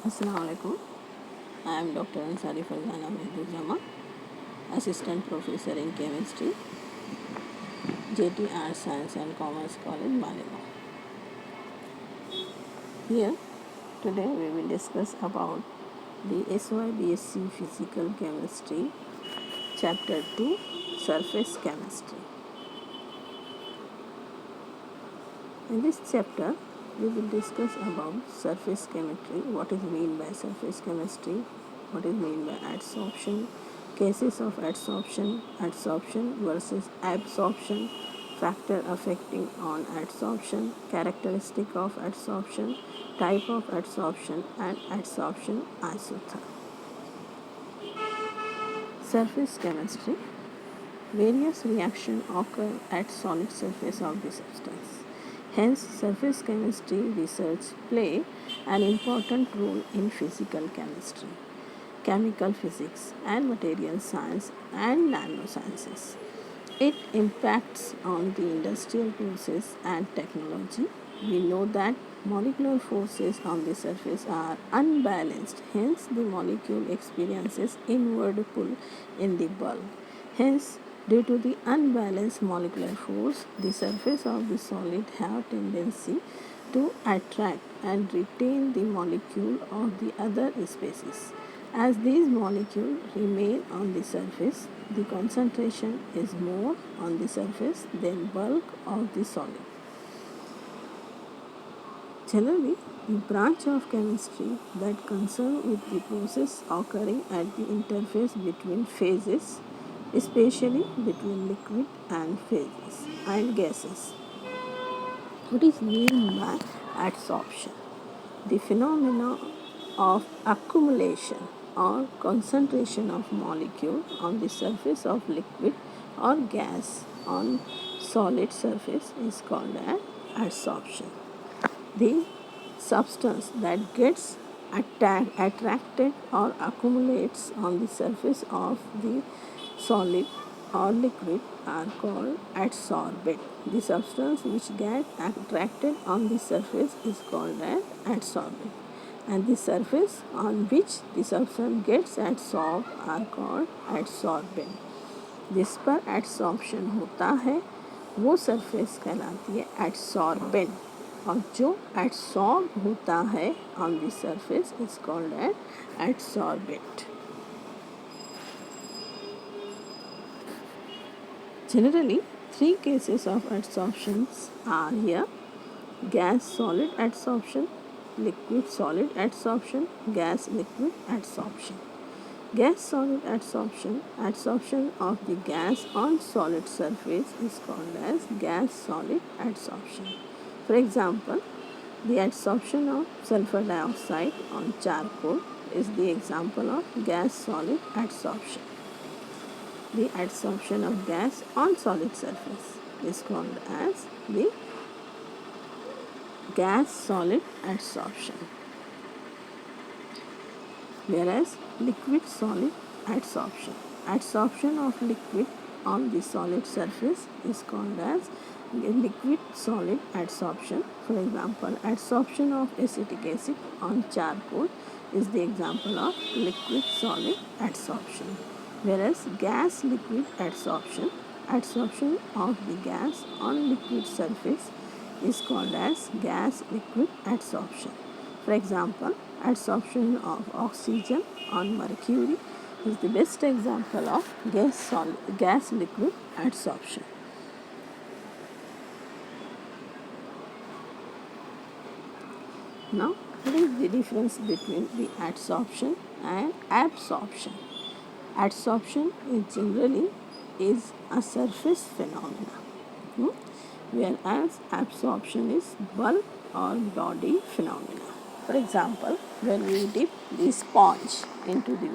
Assalamualaikum. I am Dr. Ansari Farzana W, Assistant Professor in Chemistry, J.A.T Arts, Science and Commerce College, Malegaon. Here, today we will discuss about the SYBSc Physical Chemistry, Chapter 2, Surface Chemistry. In this chapter, we will discuss about surface chemistry, what is meant by surface chemistry, what is meant by adsorption, cases of adsorption, adsorption versus absorption, factor affecting on adsorption, characteristic of adsorption, type of adsorption and adsorption isotherm. Surface chemistry. Various reactions occur at solid surface of the substance. Hence, surface chemistry research play an important role in physical chemistry, chemical physics, and material science and nanosciences. It impacts on the industrial process and technology. We know that molecular forces on the surface are unbalanced, hence the molecule experiences inward pull in the bulk. Hence, due to the unbalanced molecular force, the surface of the solid have tendency to attract and retain the molecule of the other species. As these molecules remain on the surface, the concentration is more on the surface than bulk of the solid. Generally, the branch of chemistry that concern with the process occurring at the interface between phases, especially between liquid and phases and gases. What is meant by adsorption? The phenomena of accumulation or concentration of molecule on the surface of liquid or gas on solid surface is called as adsorption. The substance that gets attracted or accumulates on the surface of the solid or liquid are called adsorbent. The substance which gets attracted on the surface is called as adsorbent, and the surface on which the substance gets adsorbed are called adsorbent. जिस पर adsorption होता है वो surface कहलाती है एडसॉर्बेंट, और जो adsorb होता है on the surface is called as adsorbent. Generally, three cases of adsorptions are here: gas-solid adsorption, liquid-solid adsorption, gas-liquid adsorption. Gas-solid adsorption, adsorption of the gas on solid surface is called as gas-solid adsorption. For example, the adsorption of sulfur dioxide on charcoal is the example of gas-solid adsorption. The adsorption of gas on solid surface is called as the gas-solid adsorption. Whereas liquid-solid adsorption, adsorption of liquid on the solid surface is called as liquid-solid adsorption. For example, adsorption of acetic acid on charcoal is the example of liquid-solid adsorption. Whereas gas-liquid adsorption, adsorption of the gas on liquid surface is called as gas-liquid adsorption. For example, adsorption of oxygen on mercury is the best example of gas-liquid adsorption. Now, what is the difference between the adsorption and absorption? Adsorption is a surface phenomena, whereas absorption is bulk or body phenomena. For example, when we dip the sponge into the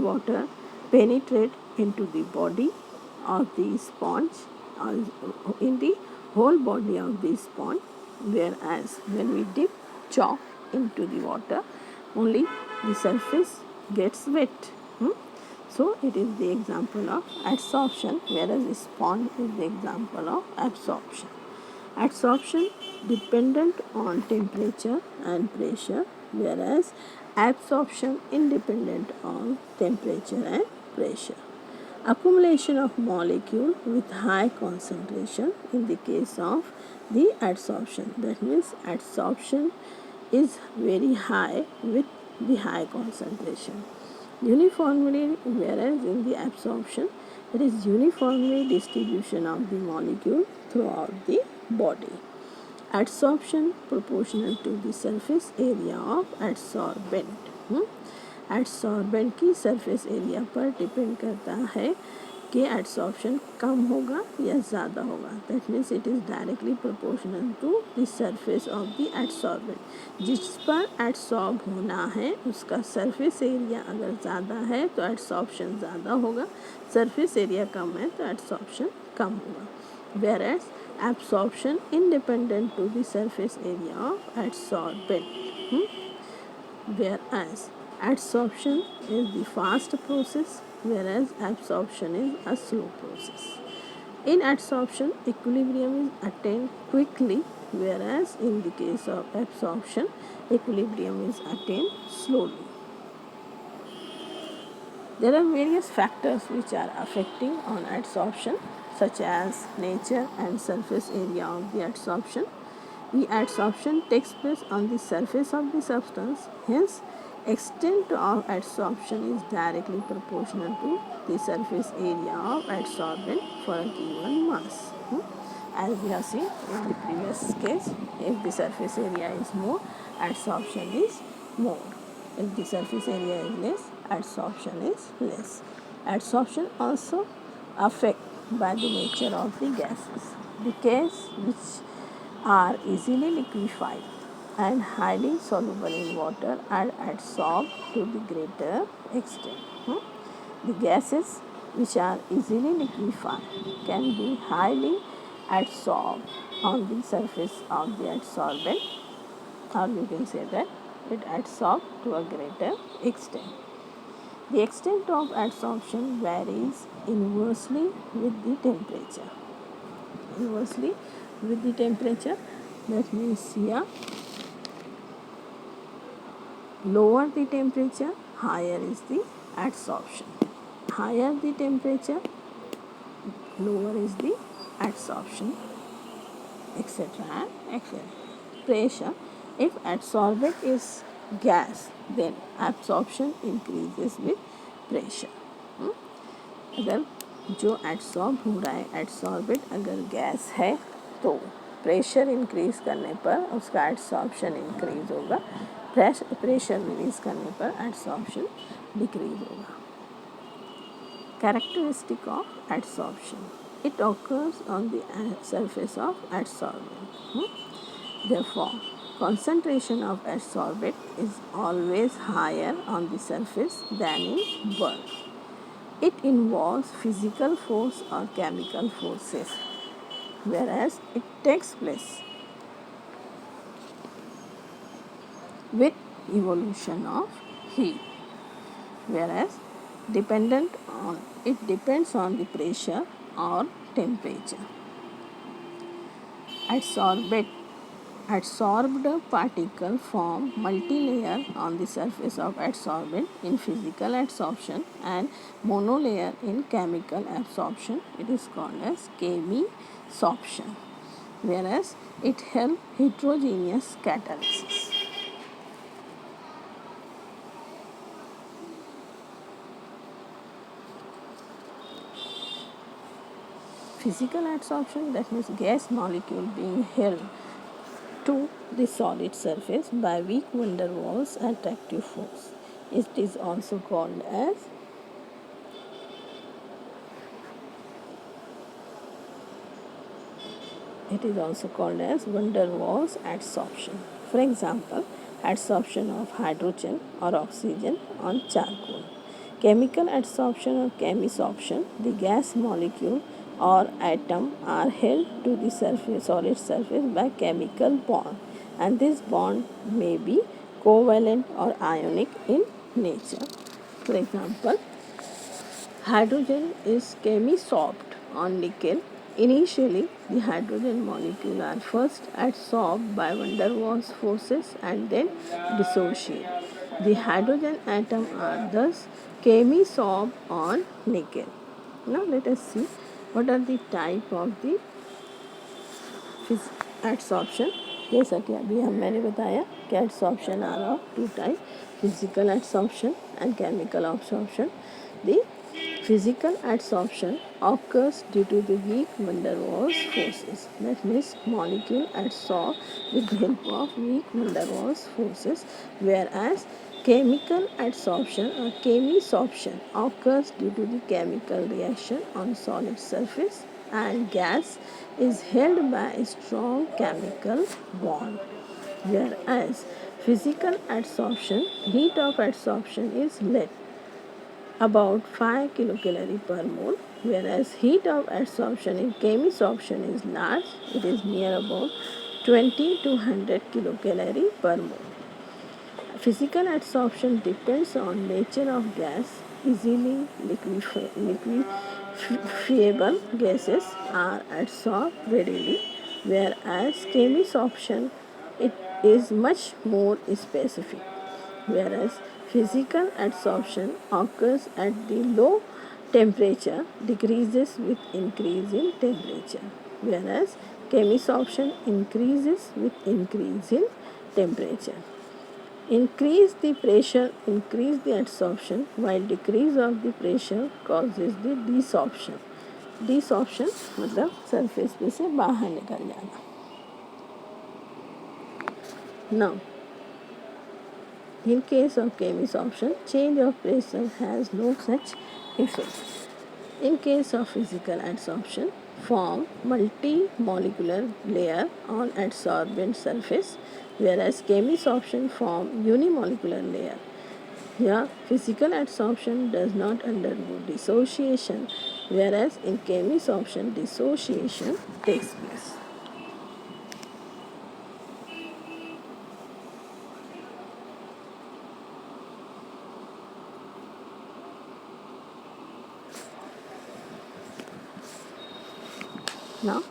water penetrates into the body of the sponge, in the whole body of the sponge, whereas when we dip chalk into the water, only the surface gets wet. So it is the example of adsorption, whereas sponge is the example of absorption. Adsorption dependent on temperature and pressure whereas absorption independent on temperature and pressure. Accumulation of molecule with high concentration in the case of the adsorption. That means adsorption is very high with the high concentration. Uniformly, whereas in the absorption, it is uniformly distribution of the molecule throughout the body. Adsorption proportional to the surface area of adsorbent. एडसॉर्बेंट की surface area पर depend करता है कि adsorption कम होगा या ज़्यादा होगा. That means it is directly proportional to the surface of the adsorbent. जिस पर एडसॉर्ब होना है उसका सरफेस एरिया अगर ज़्यादा है तो एडसॉर्प्शन ज़्यादा होगा, सरफेस एरिया कम है तो एडसॉर्प्शन कम होगा. whereas absorption independent to the surface area of adsorbent. Whereas adsorption is the fast process, whereas absorption is a slow process. In adsorption, equilibrium is attained quickly, whereas in the case of absorption, equilibrium is attained slowly. There are various factors which are affecting on adsorption, such as nature and surface area of the adsorption. The adsorption takes place on the surface of the substance, hence extent of adsorption is directly proportional to the surface area of adsorbent for a given mass. As we have seen in the previous case, if the surface area is more, adsorption is more. If the surface area is less, adsorption is less. Adsorption also affected by the nature of the gases. The gases which are easily liquefied and highly soluble in water are adsorbed to the greater extent. The gases which are easily liquefied can be highly adsorbed on the surface of the adsorbent, or you can say that it adsorbs to a greater extent. The extent of adsorption varies inversely with the temperature. Inversely with the temperature, that means here lower the temperature, higher is the adsorption. Higher the temperature, lower is the adsorption, etc. etc. Pressure. If adsorbent is gas, then absorption increases with pressure. अगर जो एडसॉर्ब हो रहा है एडसॉर्बेट अगर gas है तो pressure increase करने पर उसका एडसॉर्प्शन इंक्रीज होगा, प्रेशर रिलीज करने पर एडसॉर्प्शन डिक्रीज होगा. Characteristic of adsorption. It occurs on the surface of adsorbent. Therefore, concentration of adsorbent is always higher on the surface than in bulk. It involves physical force or chemical forces, whereas it takes place with evolution of heat, whereas it depends on the pressure or temperature. Adsorbed particle form multilayer on the surface of adsorbent in physical adsorption and monolayer in chemical absorption. It is called as chemisorption, whereas it helps heterogeneous catalysis. Physical adsorption, that means gas molecule being held to the solid surface by weak van der Waals attractive force. It is also called as van der Waals adsorption. For example, adsorption of hydrogen or oxygen on charcoal. Chemical adsorption or chemisorption, the gas molecule or atom are held to the solid surface by chemical bond, and this bond may be covalent or ionic in nature. For example, hydrogen is chemisorbed on nickel Initially, the hydrogen molecule are first adsorbed by van der Waals forces and then dissociate. The hydrogen atom are thus chemisorbed on nickel. Now let us see what are the type of the adsorption. जैसा कि अभी मैंने बताया कि adsorption are of two type, physical adsorption and chemical absorption. The physical adsorption occurs due to the weak van der Waals forces. That means molecule adsorb with the help of weak van der Waals forces, whereas chemical adsorption or chemisorption occurs due to the chemical reaction on solid surface and gas is held by a strong chemical bond. Whereas physical adsorption, heat of adsorption is less, about 5 kilocalorie per mole, whereas heat of adsorption in chemisorption is large, it is near about 20 to 100 kilocalorie per mole. Physical adsorption depends on nature of gas. Easily liquefiable gases are adsorbed readily, whereas chemisorption it is much more specific. Whereas physical adsorption occurs at the low temperature, decreases with increase in temperature, whereas chemisorption increases with increase in temperature. Increase the pressure, increase the adsorption, while decrease of the pressure causes the desorption. Desorption मतलब surface पे से बाहर निकल जाना. Now, in case of chemisorption, change of pressure has no such effect. In case of physical adsorption, form multi-molecular layer on adsorbent surface, whereas chemisorption form unimolecular layer. Here, physical adsorption does not undergo dissociation, whereas in chemisorption, dissociation takes place. Now,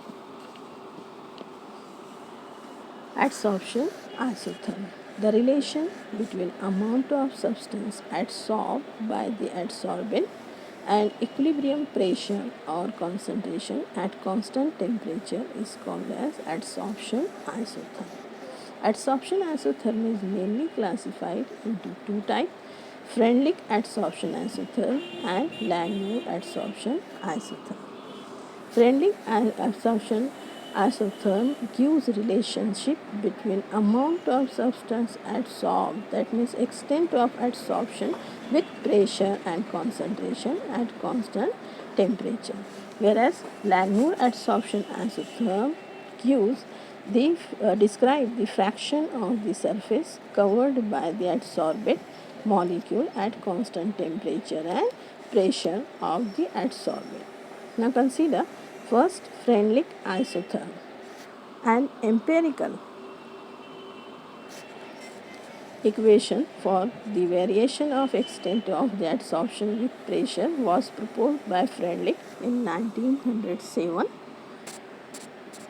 adsorption isotherm. The relation between amount of substance adsorbed by the adsorbent and equilibrium pressure or concentration at constant temperature is called as adsorption isotherm. Adsorption isotherm is mainly classified into two types: Freundlich adsorption isotherm and Langmuir adsorption isotherm. Freundlich absorption isotherm gives relationship between amount of substance adsorbed, that means extent of adsorption, with pressure and concentration at constant temperature. Whereas Langmuir adsorption isotherm gives describe the fraction of the surface covered by the adsorbate molecule at constant temperature and pressure of the adsorbate. Now consider first Freundlich isotherm. An empirical equation for the variation of extent of the adsorption with pressure was proposed by Freundlich in 1907,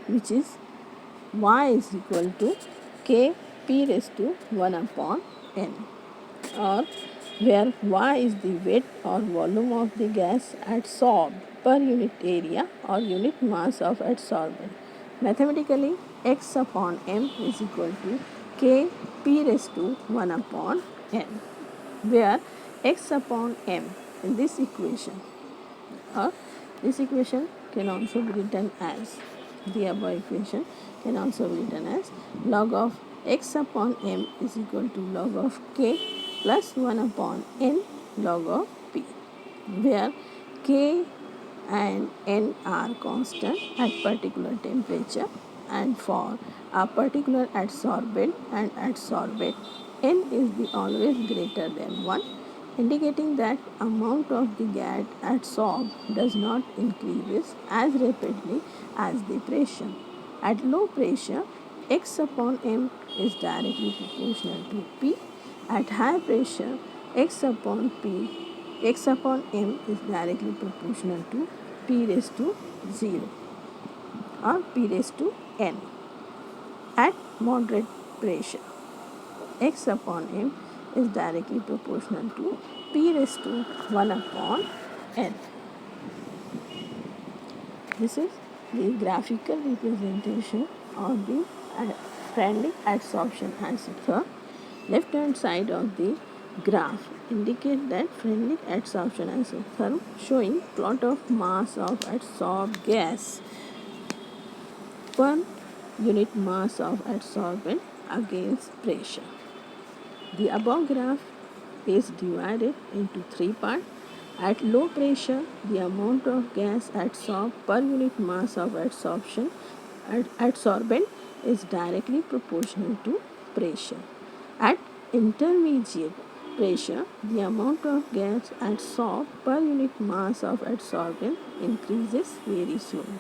which is y is equal to k p raised to 1 upon n, or where y is the weight or volume of the gas adsorbed per unit area or unit mass of adsorbent. Mathematically, x upon m is equal to k p raised to 1 upon n, where x upon m in this equation, or this equation can also be written as, the above equation can also be written as log of x upon m is equal to log of k plus 1 upon n log of p, where k and n are constant at particular temperature, and for a particular adsorbent and adsorbate, n is the always greater than 1, indicating that amount of the gas adsorbed does not increase as rapidly as the pressure. At low pressure, x upon m is directly proportional to p. At high pressure, x upon m is directly proportional to p raised to 0. or P raised to N. At moderate pressure, X upon M is directly proportional to P raised to 1 upon N. This is the graphical representation of the Frank adsorption isotherm. Left hand side of the graph indicate that Frank adsorption isotherm showing plot of mass of adsorbed gas per unit mass of adsorbent against pressure. The above graph is divided into three parts. At low pressure, the amount of gas adsorbed per unit mass of adsorbent is directly proportional to pressure. At intermediate pressure, the amount of gas adsorbed per unit mass of adsorbent increases very slowly.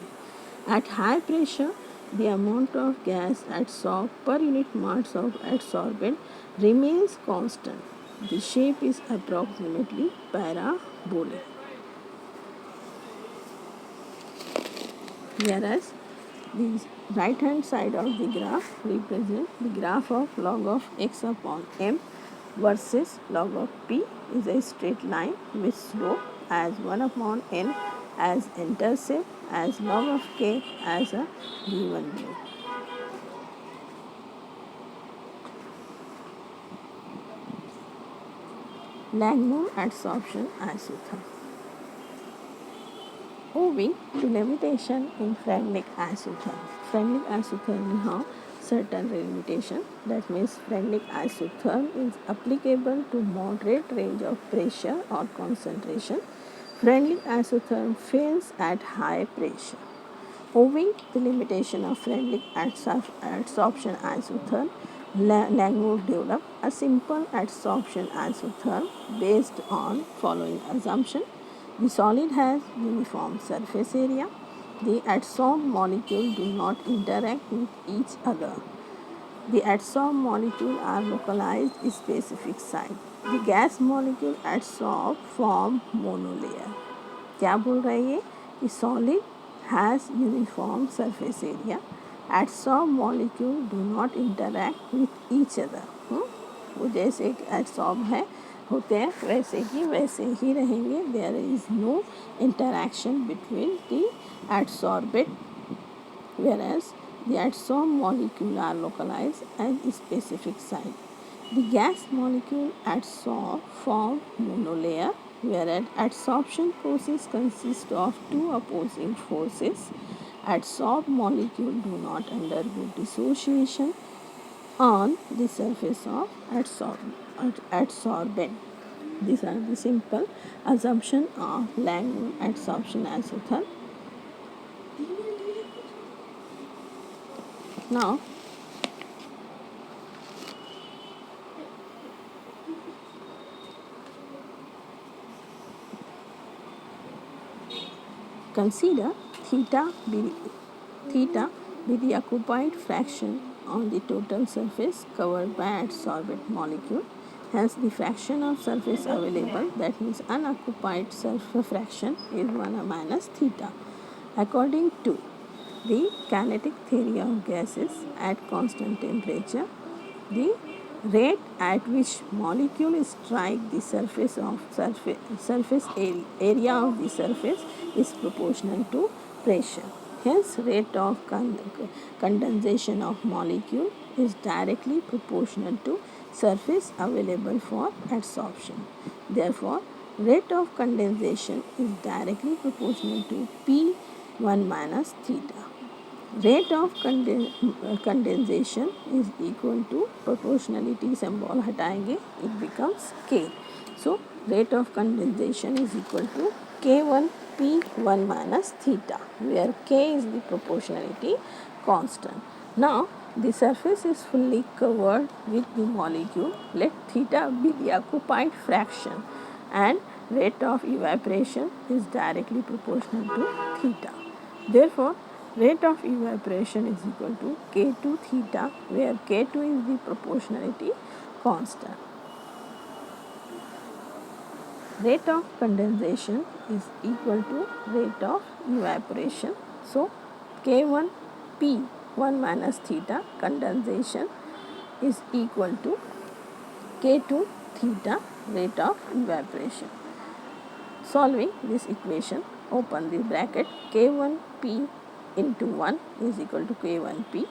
At high pressure, the amount of gas adsorbed per unit mass of adsorbent remains constant. The shape is approximately parabolic. Whereas the right hand side of the graph represents the graph of log of x upon m versus log of p is a straight line with slope as 1 upon n as intercept as log of k as a given mu. Malegaon adsorption isotherm. Owing to limitation in Frank isotherm. Frank isotherm have certain limitation. That means Frank isotherm is applicable to moderate range of pressure or concentration. Frank isotherm fails at high pressure. Owing to limitation of Frank adsorption isotherm, Malegaon developed a simple adsorption isotherm based on following assumption. The solid has uniform surface area. The adsorbed molecules do not interact with each other. The adsorbed molecules are localized specific site. The gas molecule adsorb form monolayer. क्या बोल रहा है ये कि solid has uniform surface area. Adsorbed molecule do not interact with each other. वो जैसे adsorb है होते हैं वैसे ही रहेंगे. There is no interaction between the adsorbate, whereas the adsorbed molecule are localized at a specific site. The gas molecule adsorb form monolayer, whereas adsorption process consists of two opposing forces. Adsorbed molecules do not undergo dissociation on the surface of adsorbent. These are the simple assumption of Malegaon adsorption isotherm. Now, consider theta be the occupied fraction on the total surface covered by adsorbent molecule. Hence, the fraction of surface available, that means unoccupied surface fraction, is 1 minus theta. According to the kinetic theory of gases at constant temperature, the rate at which molecules strike the surface area of the surface is proportional to pressure. Hence, rate of condensation of molecule is directly proportional to surface available for adsorption. Therefore, rate of condensation is directly proportional to P1 minus theta. Rate of condensation is equal to proportionality symbol हटाएंगे, it becomes K. So, rate of condensation is equal to K1 P1 minus theta, where K is the proportionality constant. Now, the surface is fully covered with the molecule. Let theta be the occupied fraction and rate of evaporation is directly proportional to theta. Therefore, rate of evaporation is equal to K2 theta, where K2 is the proportionality constant. Rate of condensation is equal to rate of evaporation. So, K1 P 1 minus theta condensation is equal to K2 theta rate of evaporation. Solving this equation, open the bracket, K1P into 1 is equal to K1P.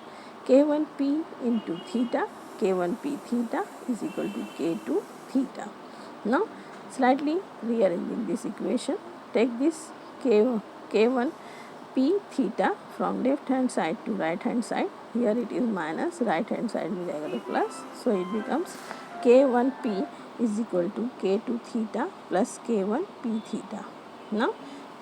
K1P into theta, K1P theta is equal to K2 theta. Now, slightly rearranging this equation, take this K1P theta from left hand side to right hand side. Here it is minus, right hand side will go to plus. So, it becomes K1P is equal to K2 theta plus K1P theta. Now,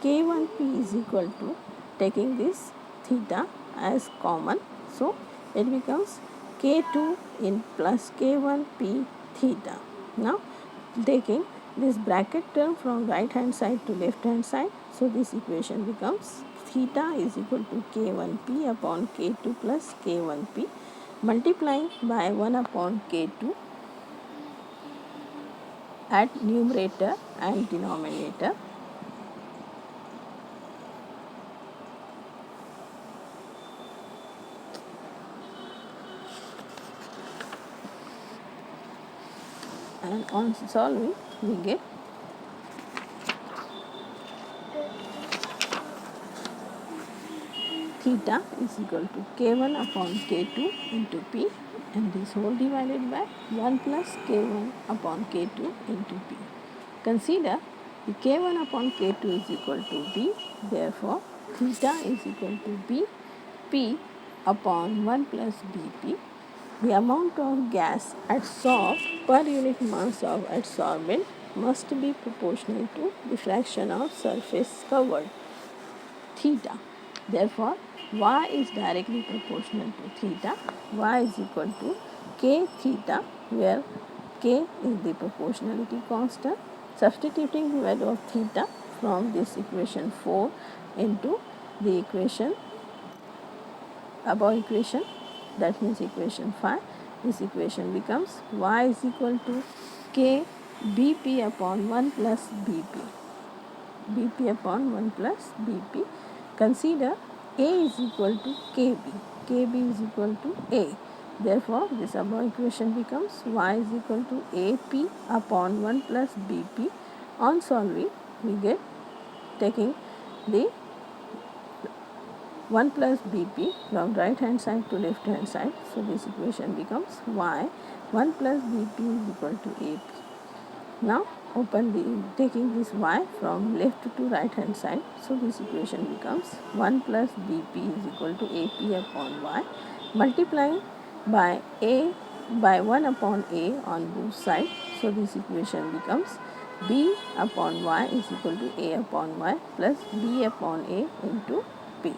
K1P is equal to, taking this theta as common, so it becomes K2 in plus K1P theta. Now, taking this bracket term from right hand side to left hand side, so this equation becomes theta is equal to K1P upon K2 plus K1P, multiplying by 1 upon K2 at numerator and denominator, and on solving we get theta is equal to K1 upon K2 into P, and this whole divided by 1 plus K1 upon K2 into P. Consider the K1 upon K2 is equal to B, therefore theta is equal to B P upon 1 plus BP. The amount of gas adsorbed per unit mass of adsorbent must be proportional to the fraction of surface covered, theta. Therefore, y is directly proportional to theta. Y is equal to k theta, where k is the proportionality constant. Substituting the value of theta from this equation 4 into the equation, above equation, that means equation 5, this equation becomes y is equal to k bp upon 1 plus bp, bp upon 1 plus bp. Consider a is equal to kb, kb is equal to a. Therefore, this above equation becomes y is equal to ap upon 1 plus bp. On solving, we get, taking the 1 plus bp from right hand side to left hand side. So, this equation becomes y 1 plus bp is equal to ap. Now, open the, taking this y from left to right hand side. So, this equation becomes 1 plus bp is equal to ap upon y, multiplying by a by 1 upon a on both sides. So, this equation becomes b upon y is equal to a upon y plus b upon a into p.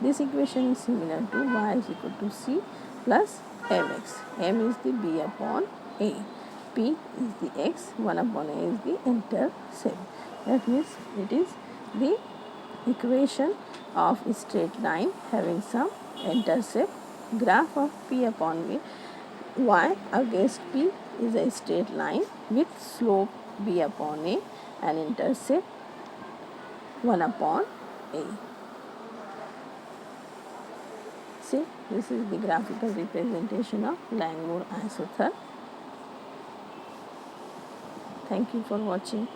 This equation is similar to y is equal to c plus mx. M is the b upon a. P is the x, 1 upon a is the intercept. That means it is the equation of a straight line having some intercept. Graph of P upon y against P is a straight line with slope b upon a and intercept 1 upon a. See, this is the graphical representation of Langmuir isotherm. Thank you for watching.